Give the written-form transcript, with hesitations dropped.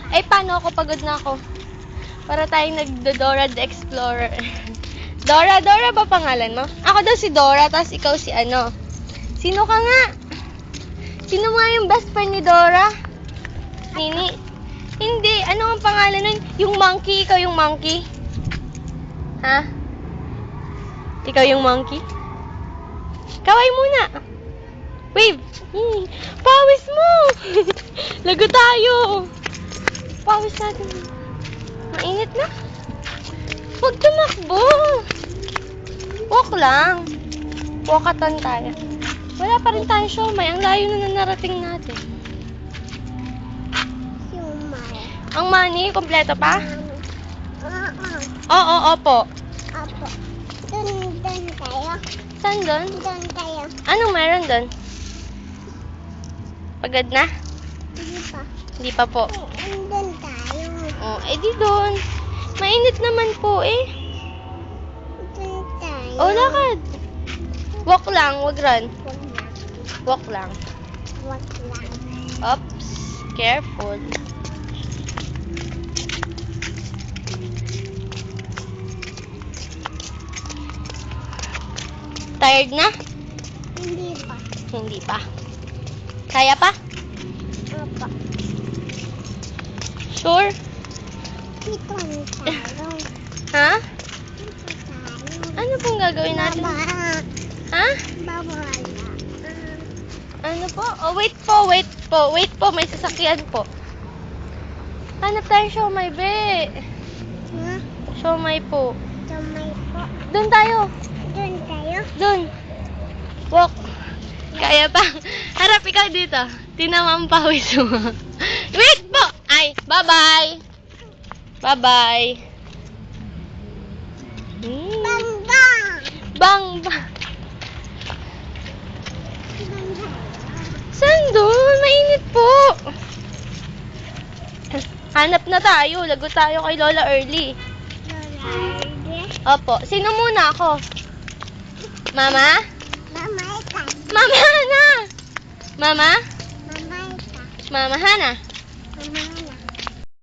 Ay, paano ako? Pagod na ako. Para tayong nagdo-Dora the Explorer. Dora ba pangalan mo? Ako daw si Dora, tapos ikaw si ano? Sino ka nga? Sino nga yung best friend ni Dora? Nini? Hindi. Ano ang pangalan nun? Yung monkey. Ikaw yung monkey? Ha? Ikaw yung monkey? Kaway muna. Wave. Pawis mo. Lago tayo. Pawis natin. Mainit na. Huwag tumakbo. Walk lang. Walkatan tayo. Wala pa rin tayong siomay. Ang layo na narating natin. Siomay. Ang money, kompleto pa? Oo, opo. Opo. Doon tayo. Saan doon? Doon tayo. Anong meron doon? Pagod na? Hindi pa. Hindi pa po. Doon tayo. Oh, di doon. Mainit naman po eh. Doon tayo. Oh, lakad. Walk lang, wag run. Wag na. Walk lang. Wag lang. Oops. Careful. Tired na? Hindi pa. Hindi pa. Kaya pa? Opo. Sure? Dito tayo. Ha? Dito tayo. Ano pong gagawin natin? Baba. Ha? Bawala. Ano po? Oh, wait po. Wait po, may sasakyan po. Hanap tayo siomay, be. Ha? Siomay po. Tumay po. Doon tayo. Doon tayo. Doon. Walk. Kaya pa. Harap ikaw dito. Tinamang pawis mo. Wait po! Ay, bye-bye. Bye-bye. Bang bang. Bang, bang. Saan doon? Mainit po. Hanap na tayo. Lago tayo kay Lola Early. Opo. Sino muna ako? Mama? Mama ika. Mama Hana! Mama? Mama ika. Mama Hana? Mama